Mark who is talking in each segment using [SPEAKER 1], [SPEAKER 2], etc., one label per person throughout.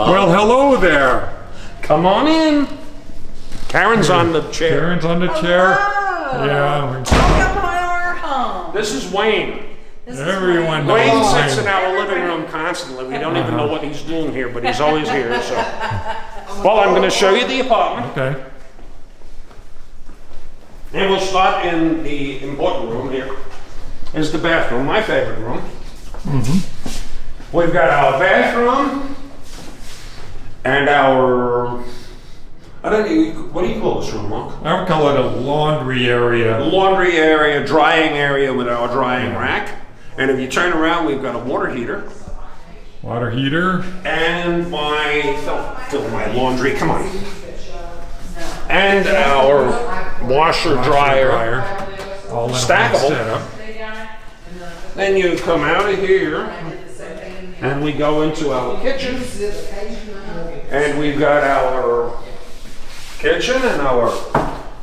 [SPEAKER 1] Well, hello there.
[SPEAKER 2] Come on in. Karen's on the chair.
[SPEAKER 1] Karen's on the chair.
[SPEAKER 3] Hello.
[SPEAKER 1] Yeah.
[SPEAKER 3] Welcome to our home.
[SPEAKER 2] This is Wayne.
[SPEAKER 3] This is
[SPEAKER 1] Everyone knows
[SPEAKER 2] Wayne
[SPEAKER 1] Wayne.
[SPEAKER 2] sits in our living room constantly. We don't even know what he's doing here, but he's always here. So, well, I'm going to show you the apartment,
[SPEAKER 1] Okay.
[SPEAKER 2] and we'll start in the important room here. Is the bathroom, my favorite room. We've got our bathroom and our, I don't know, what do you call this room, Mark?
[SPEAKER 1] I would call it a laundry area.
[SPEAKER 2] Laundry area, drying area with our drying rack. And if you turn around, we've got a water heater.
[SPEAKER 1] Water heater.
[SPEAKER 2] And fill my laundry, come on. And our washer dryer.
[SPEAKER 1] All in one
[SPEAKER 2] Stackable.
[SPEAKER 1] setup.
[SPEAKER 2] Then you come out of here and we go into our kitchen. And we've got our kitchen and our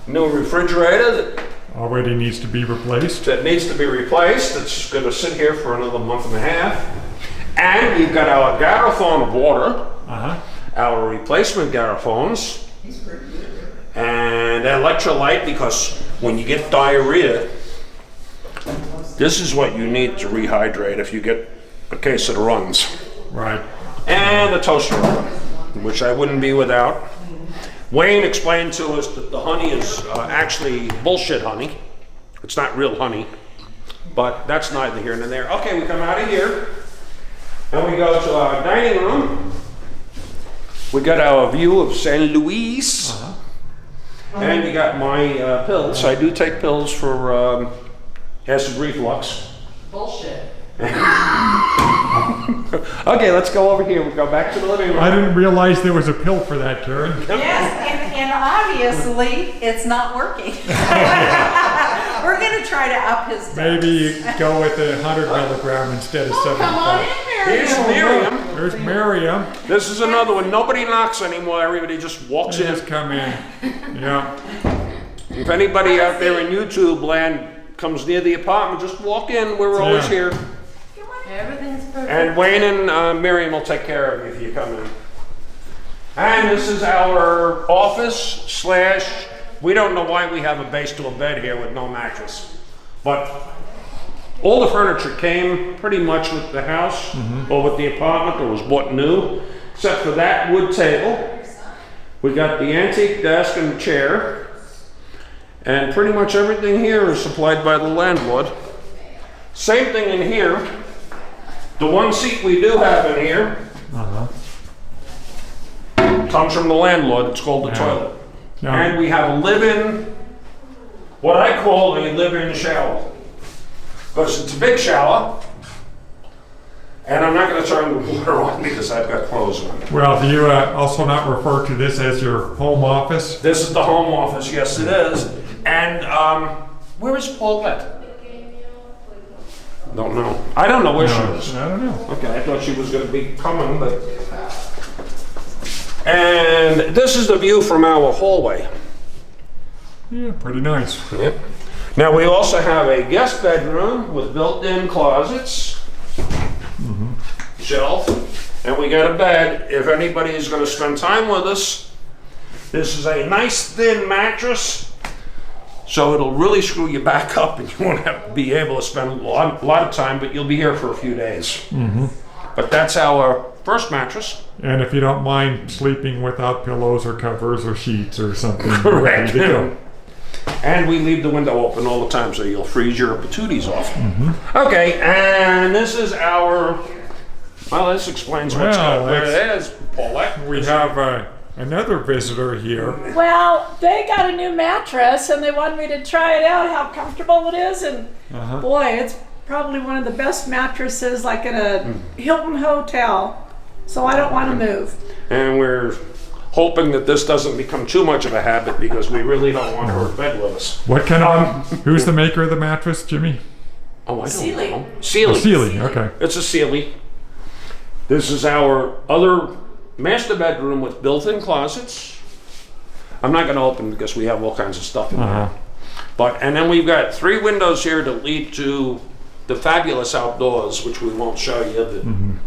[SPEAKER 2] new refrigerator
[SPEAKER 1] Already needs to be replaced.
[SPEAKER 2] that needs to be replaced. It's going to sit here for another month and a half. And we've got our garraphone of water, our replacement garraphones, and electrolyte, because when you get diarrhea, this is what you need to rehydrate if you get a case of the runs.
[SPEAKER 1] Right.
[SPEAKER 2] And the toaster oven, which I wouldn't be without. Wayne explained to us that the honey is actually bullshit honey. It's not real honey, but that's neither here nor there. Okay, we come out of here, and we go to our dining room. We got our view of San Luis, and we got my pills. I do take pills for acid reflux.
[SPEAKER 3] bullshit.
[SPEAKER 2] Okay, let's go over here. We go back to the living room.
[SPEAKER 1] I didn't realize there was a pill for that, Karen.
[SPEAKER 3] Yes, and obviously it's not working. We're gonna try to up his dose.
[SPEAKER 1] Maybe go with 100 milligram instead of 75.
[SPEAKER 3] Come on in,
[SPEAKER 2] Here's
[SPEAKER 3] Miriam.
[SPEAKER 2] Miriam.
[SPEAKER 1] There's Miriam.
[SPEAKER 2] This is another one. Nobody knocks anymore. Everybody just walks in.
[SPEAKER 1] Just come in. Yeah.
[SPEAKER 2] If anybody out there in YouTube land comes near the apartment, just walk in. We're always
[SPEAKER 1] Yeah.
[SPEAKER 2] here.
[SPEAKER 3] Everything's perfect.
[SPEAKER 2] And Wayne and Miriam will take care of you if you come in. And this is our office slash, we don't know why we have a base to a bed here with no mattress. But all the furniture came pretty much with the house or with the apartment that was bought new, except for that wood table. We got the antique desk and chair. And pretty much everything here is supplied by the landlord. Same thing in here. The one seat we do have in here comes from the landlord. It's called the toilet.
[SPEAKER 1] Now,
[SPEAKER 2] And we have a live-in, what I call a live-in shower. Because it's a big shower. And I'm not going to turn the water on because I've got clothes on.
[SPEAKER 1] well, do you also not refer to this as your home office?
[SPEAKER 2] This is the home office. Yes, it is. And where is Paulette? Don't know. I don't know where she is.
[SPEAKER 1] I don't know.
[SPEAKER 2] Okay, I thought she was going to be coming, but. And this is the view from our hallway.
[SPEAKER 1] Yeah, pretty nice.
[SPEAKER 2] Yep. Now we also have a guest bedroom with built-in closets, shelf, and we got a bed. If anybody is going to spend time with us, this is a nice thin mattress. So it'll really screw you back up and you won't have to be able to spend a lot of time, but you'll be here for a few days. But that's our first mattress.
[SPEAKER 1] And if you don't mind sleeping without pillows or covers or sheets or something,
[SPEAKER 2] Correct.
[SPEAKER 1] ready to go.
[SPEAKER 2] And we leave the window open all the time so you'll freeze your patooties off. Okay, and this is our, well, this explains what's
[SPEAKER 1] Well,
[SPEAKER 2] where it is, Paulette.
[SPEAKER 1] We have another visitor here.
[SPEAKER 4] Well, they got a new mattress and they wanted me to try it out, how comfortable it is, and boy, it's probably one of the best mattresses like in a Hilton hotel. So I don't want to move.
[SPEAKER 2] And we're hoping that this doesn't become too much of a habit because we really don't want her in bed with us.
[SPEAKER 1] What kind of, who's the maker of the mattress, Jimmy?
[SPEAKER 2] Oh, I don't
[SPEAKER 3] Sealy.
[SPEAKER 2] know. Sealy.
[SPEAKER 1] Sealy, okay.
[SPEAKER 2] It's a Sealy. This is our other master bedroom with built-in closets. I'm not going to open because we have all kinds of stuff in there. But, and then we've got 3 windows here that lead to the fabulous outdoors, which we won't show you.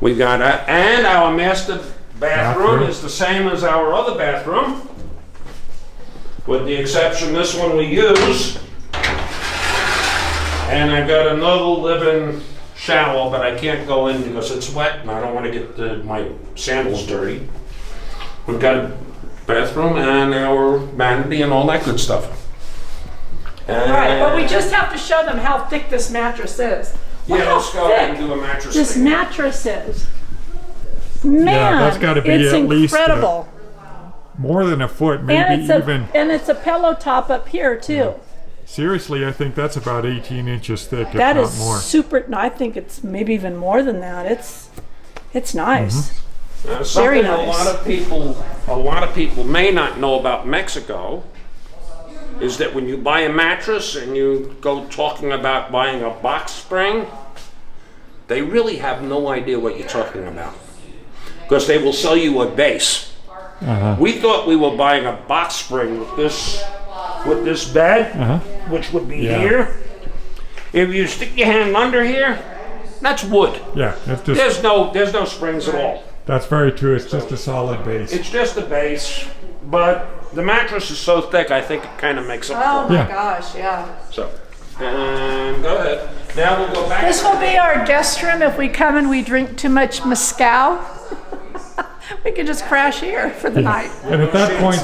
[SPEAKER 2] We got and our master bathroom
[SPEAKER 1] Bathroom.
[SPEAKER 2] is the same as our other bathroom, with the exception this one we use. And I got another living shower, but I can't go in because it's wet and I don't want to get my sandals dirty. We've got a bathroom and our vanity and all that good stuff.
[SPEAKER 4] All right, but we just have to show them how thick this mattress is. Look
[SPEAKER 2] Yeah,
[SPEAKER 4] how
[SPEAKER 2] let's go ahead and
[SPEAKER 4] thick
[SPEAKER 2] do a mattress.
[SPEAKER 4] this
[SPEAKER 2] thing.
[SPEAKER 4] mattress is. Man,
[SPEAKER 1] that's gotta be
[SPEAKER 4] it's
[SPEAKER 1] at least,
[SPEAKER 4] incredible.
[SPEAKER 1] More than a foot, maybe
[SPEAKER 4] and it's
[SPEAKER 1] even.
[SPEAKER 4] and it's a pillow top up here too.
[SPEAKER 1] Seriously, I think that's about 18 inches thick, if
[SPEAKER 4] That
[SPEAKER 1] not
[SPEAKER 4] is
[SPEAKER 1] more.
[SPEAKER 4] super. No, I think it's maybe even more than that. It's nice.
[SPEAKER 2] Something
[SPEAKER 4] Very
[SPEAKER 2] a
[SPEAKER 4] nice.
[SPEAKER 2] lot of people may not know about Mexico is that when you buy a mattress and you go talking about buying a box spring, they really have no idea what you're talking about because they will sell you a base. We thought we were buying a box spring with this bed, which would be here. If you stick your hand under here, that's wood.
[SPEAKER 1] Yeah, it's just,
[SPEAKER 2] There's no springs at all.
[SPEAKER 1] that's very true. It's just a solid base.
[SPEAKER 2] It's just a base, but the mattress is so thick, I think it kind of makes up
[SPEAKER 4] Oh
[SPEAKER 2] for it.
[SPEAKER 4] my
[SPEAKER 1] Yeah.
[SPEAKER 4] gosh, yeah.
[SPEAKER 2] So, and go ahead. Now we'll go back.
[SPEAKER 4] This will be our guest room if we come and we drink too much mezcal. We can just crash here for the night.
[SPEAKER 1] And at that point,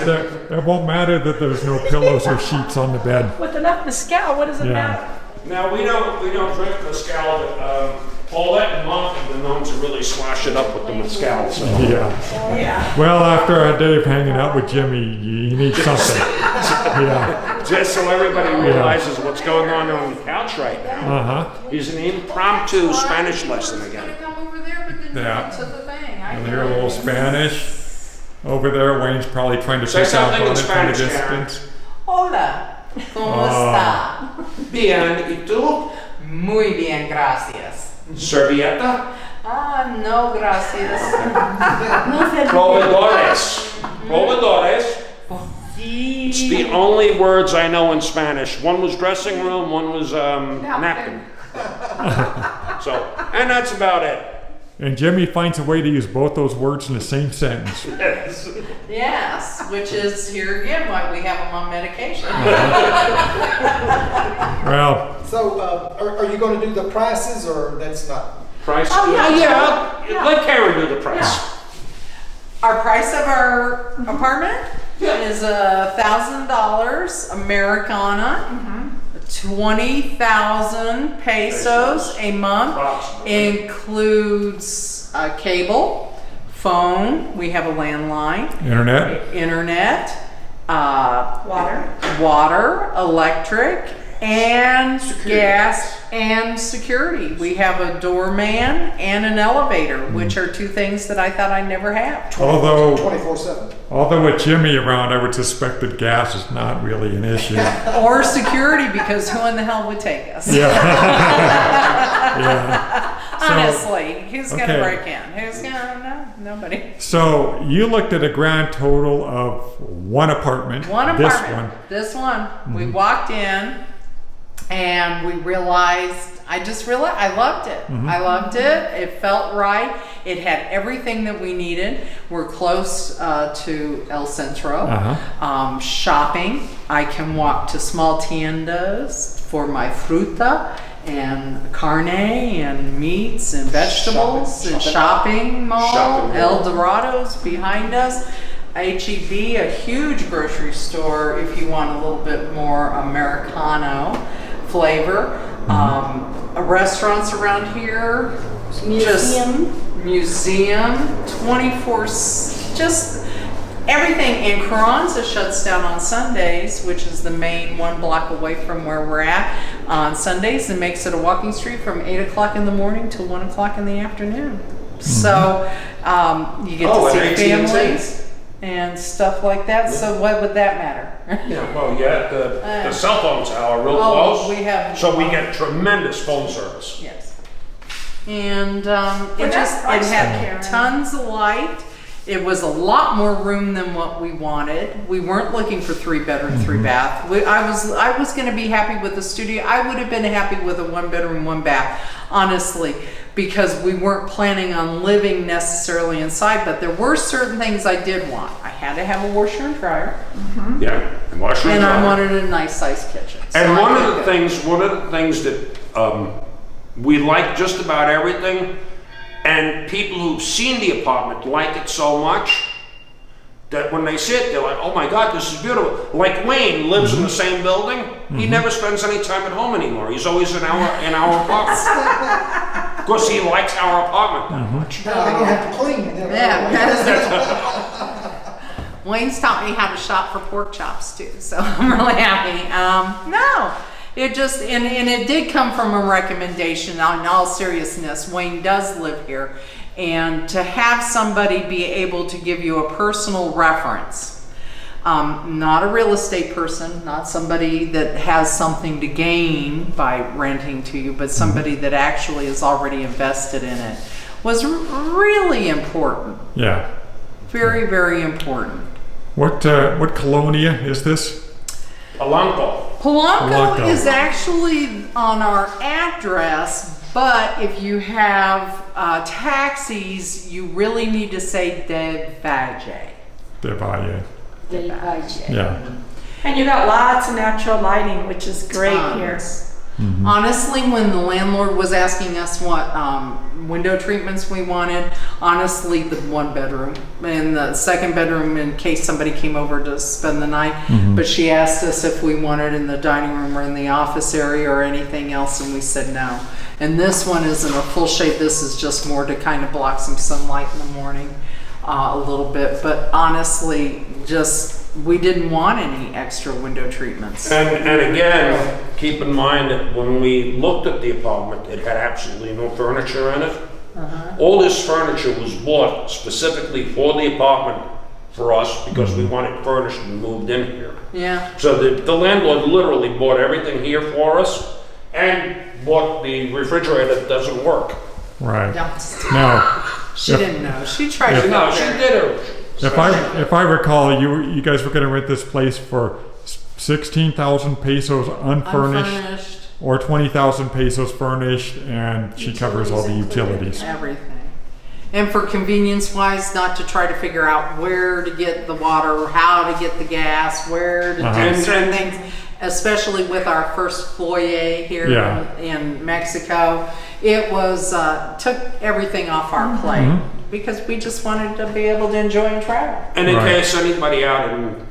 [SPEAKER 1] it won't matter that there's no pillows or sheets on the bed.
[SPEAKER 4] With enough mezcal, what does it
[SPEAKER 1] Yeah.
[SPEAKER 4] matter?
[SPEAKER 2] Now we don't drink mezcal, but Paulette and Mark have been known to really slosh it up with the mezcal. So.
[SPEAKER 1] Yeah. Well, after a day of hanging out with Jimmy, you need something. Yeah.
[SPEAKER 2] Just so everybody realizes what's going on the couch right now. He's an impromptu Spanish lesson again.
[SPEAKER 3] Come over there, but then
[SPEAKER 1] Yeah.
[SPEAKER 3] to the thing. I
[SPEAKER 1] And hear a little Spanish. Over there, Wayne's probably trying to
[SPEAKER 2] Say
[SPEAKER 1] pick out
[SPEAKER 2] something
[SPEAKER 1] on
[SPEAKER 2] in
[SPEAKER 1] it from the
[SPEAKER 2] Spanish, Karen.
[SPEAKER 1] distance.
[SPEAKER 3] Hola, ¿cómo está?
[SPEAKER 2] Bien, ¿y tú?
[SPEAKER 3] Muy bien, gracias.
[SPEAKER 2] Servilleta?
[SPEAKER 3] Ah, no, gracias.
[SPEAKER 2] Proveedores. Proveedores. It's the only words I know in Spanish. One was dressing room, one was napkin. So, and that's about it.
[SPEAKER 1] And Jimmy finds a way to use both those words in the same sentence.
[SPEAKER 2] Yes.
[SPEAKER 3] Yes, which is here again why we have them on medication.
[SPEAKER 1] Well,
[SPEAKER 5] So, are you going to do the prices, or that's not?
[SPEAKER 2] Price?
[SPEAKER 3] Oh, yeah.
[SPEAKER 2] Yeah. Let Karen do the price.
[SPEAKER 3] Our price of our apartment is $1,000 Americana, 20,000 pesos a month.
[SPEAKER 2] Approximately.
[SPEAKER 3] Includes cable, phone. We have a landline,
[SPEAKER 1] internet.
[SPEAKER 3] water, electric, and gas and security. We have a doorman and an elevator, which are two things that I thought I'd never have.
[SPEAKER 1] Although
[SPEAKER 5] 24/7.
[SPEAKER 1] with Jimmy around, I would suspect that gas is not really an issue.
[SPEAKER 3] Or security, because who in the hell would take us?
[SPEAKER 1] Yeah. So,
[SPEAKER 3] Honestly, who's
[SPEAKER 1] okay.
[SPEAKER 3] gonna break in? Who's gonna? No, nobody.
[SPEAKER 1] so you looked at a grand total of one apartment.
[SPEAKER 3] One
[SPEAKER 1] This
[SPEAKER 3] apartment.
[SPEAKER 1] one.
[SPEAKER 3] This one. We walked in and we realized, I loved it. I loved it. It felt right. It had everything that we needed. We're close to El Centro. Shopping. I can walk to small tiendas for my fruta and carne and meats and vegetables and shopping mall.
[SPEAKER 2] Shopping mall.
[SPEAKER 3] El Dorado's behind us. H-E-B, a huge grocery store if you want a little bit more Americano flavor. Restaurants around here, museum, 24, just everything. And Carranza shuts down on Sundays, which is the main 1 block away from where we're at on Sundays, and makes it a walking street from 8 o'clock in the morning till 1 o'clock in the afternoon. So you get to see
[SPEAKER 2] and
[SPEAKER 3] families and stuff like that. So what would that matter?
[SPEAKER 2] Yeah, well, the cell phone tower real
[SPEAKER 3] Oh,
[SPEAKER 2] close.
[SPEAKER 3] we have-
[SPEAKER 2] So we get tremendous phone service.
[SPEAKER 3] Yes. And
[SPEAKER 4] For
[SPEAKER 3] it
[SPEAKER 4] that price,
[SPEAKER 3] had
[SPEAKER 4] Karen.
[SPEAKER 3] tons of light. It was a lot more room than what we wanted. We weren't looking for 3-bedroom, 3-bath. I was going to be happy with the studio. I would have been happy with a 1-bedroom, 1-bath, honestly, because we weren't planning on living necessarily inside. But there were certain things I did want. I had to have a washer and dryer,
[SPEAKER 2] Yeah, and washer and
[SPEAKER 3] and
[SPEAKER 2] dryer.
[SPEAKER 3] I wanted a nice sized kitchen. So
[SPEAKER 2] And
[SPEAKER 3] I
[SPEAKER 2] one
[SPEAKER 3] did
[SPEAKER 2] of the
[SPEAKER 3] good.
[SPEAKER 2] things that we like just about everything, and people who've seen the apartment like it so much that when they see it, they're like, "Oh my God, this is beautiful." Like Wayne lives in the same building. He never spends any time at home anymore. He's always in our apartment because he likes our apartment that much.
[SPEAKER 5] I don't have to clean it.
[SPEAKER 3] Yeah, Wayne's taught me how to shop for pork chops too, so I'm really happy. No, it just, and it did come from a recommendation. In all seriousness, Wayne does live here, and to have somebody be able to give you a personal reference, not a real estate person, not somebody that has something to gain by renting to you, but somebody that actually is already invested in it, was really important.
[SPEAKER 1] Yeah.
[SPEAKER 3] Very, very important.
[SPEAKER 1] What colonia is this?
[SPEAKER 2] Polanco.
[SPEAKER 3] Polanco is actually on our address, but if you have taxis, you really need to say De Valle.
[SPEAKER 1] De Valle.
[SPEAKER 4] Yeah.
[SPEAKER 1] Yeah.
[SPEAKER 4] And you got lots of natural lighting, which is great here.
[SPEAKER 3] Honestly, when the landlord was asking us what window treatments we wanted, honestly, the 1-bedroom and the 2nd bedroom in case somebody came over to spend the night. But she asked us if we wanted in the dining room or in the office area or anything else, and we said no. And this one isn't a full shade. This is just more to kind of block some sunlight in the morning a little bit. But honestly, we didn't want any extra window treatments.
[SPEAKER 2] And again, keep in mind that when we looked at the apartment, it had absolutely no furniture in it. All this furniture was bought specifically for the apartment for us because we want it furnished and moved in here.
[SPEAKER 3] Yeah.
[SPEAKER 2] So the landlord literally bought everything here for us and bought the refrigerator that doesn't work.
[SPEAKER 1] Right.
[SPEAKER 3] No,
[SPEAKER 1] Now,
[SPEAKER 3] she didn't know. She tried to
[SPEAKER 2] No,
[SPEAKER 3] go
[SPEAKER 2] she
[SPEAKER 3] there.
[SPEAKER 2] did it.
[SPEAKER 1] if I recall, you guys were going to rent this place for 16,000 pesos unfurnished, or 20,000 pesos furnished, and she covers all the utilities.
[SPEAKER 3] Everything. And for convenience wise, not to try to figure out where to get the water, how to get the gas, where to do certain things, especially with our first foyer here in Mexico. It was, took everything off our plate because we just wanted to be able to enjoy and travel.
[SPEAKER 2] And in case anybody out in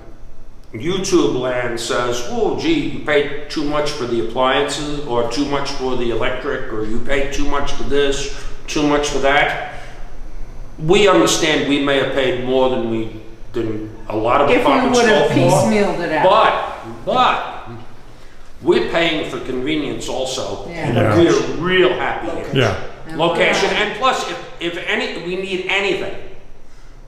[SPEAKER 2] YouTube land says, "Oh, gee, you paid too much for the appliances, or too much for the electric, or you paid too much for this, too much for that," we understand we may have paid more than a lot of
[SPEAKER 3] If we
[SPEAKER 2] apartments
[SPEAKER 3] would have
[SPEAKER 2] go for.
[SPEAKER 3] piecemealed it out.
[SPEAKER 2] But we're paying for convenience also.
[SPEAKER 3] Yeah.
[SPEAKER 2] And we're real happy here.
[SPEAKER 1] Yeah.
[SPEAKER 2] Location, and plus, if we need anything,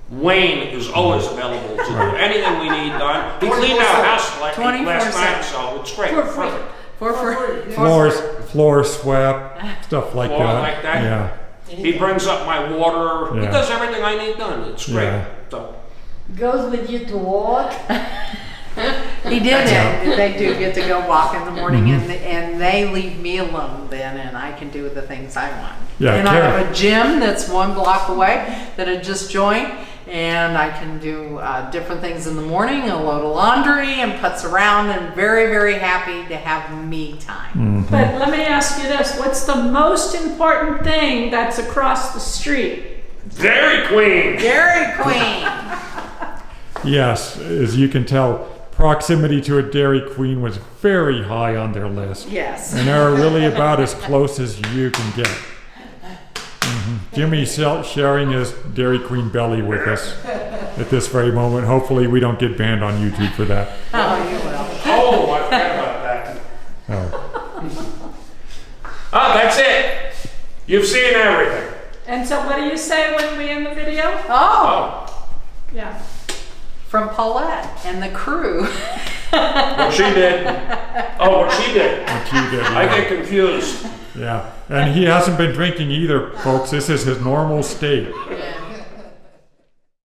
[SPEAKER 2] Wayne is always available to do anything we need done. He cleaned our house last
[SPEAKER 3] 24/7.
[SPEAKER 2] night, so it's great. Perfect.
[SPEAKER 3] For free.
[SPEAKER 1] Floors swept, stuff like
[SPEAKER 2] Floor
[SPEAKER 1] that.
[SPEAKER 2] like that?
[SPEAKER 1] Yeah.
[SPEAKER 2] He brings up my water. He
[SPEAKER 1] Yeah.
[SPEAKER 2] does everything I need done. It's great.
[SPEAKER 1] Yeah.
[SPEAKER 2] So,
[SPEAKER 6] Goes with you to walk.
[SPEAKER 3] He did it. They do get to go walk in the morning, and they leave me alone then, and I can do the things I want.
[SPEAKER 1] Yeah,
[SPEAKER 3] and I
[SPEAKER 1] Karen.
[SPEAKER 3] have a gym that's 1 block away that I just joined, and I can do different things in the morning, a load of laundry, and putz around, and very, very happy to have me time.
[SPEAKER 4] But let me ask you this, what's the most important thing that's across the street?
[SPEAKER 2] Dairy Queen.
[SPEAKER 3] Dairy Queen.
[SPEAKER 1] Yes, as you can tell, proximity to a Dairy Queen was very high on their list.
[SPEAKER 3] Yes.
[SPEAKER 1] And they're really about as close as you can get. Jimmy's sharing his Dairy Queen belly with us at this very moment. Hopefully we don't get banned on YouTube for that.
[SPEAKER 3] Oh, you will.
[SPEAKER 2] Oh, I forgot about that.
[SPEAKER 1] Oh.
[SPEAKER 2] Oh, that's it. You've seen everything.
[SPEAKER 4] And so what do you say when we end the video?
[SPEAKER 3] Oh,
[SPEAKER 2] Oh,
[SPEAKER 4] Yeah.
[SPEAKER 3] from Paulette and the crew.
[SPEAKER 2] what she did. Oh, what she did.
[SPEAKER 1] What you did,
[SPEAKER 2] I
[SPEAKER 1] yeah.
[SPEAKER 2] get confused.
[SPEAKER 1] Yeah. And he hasn't been drinking either, folks. This is his normal state.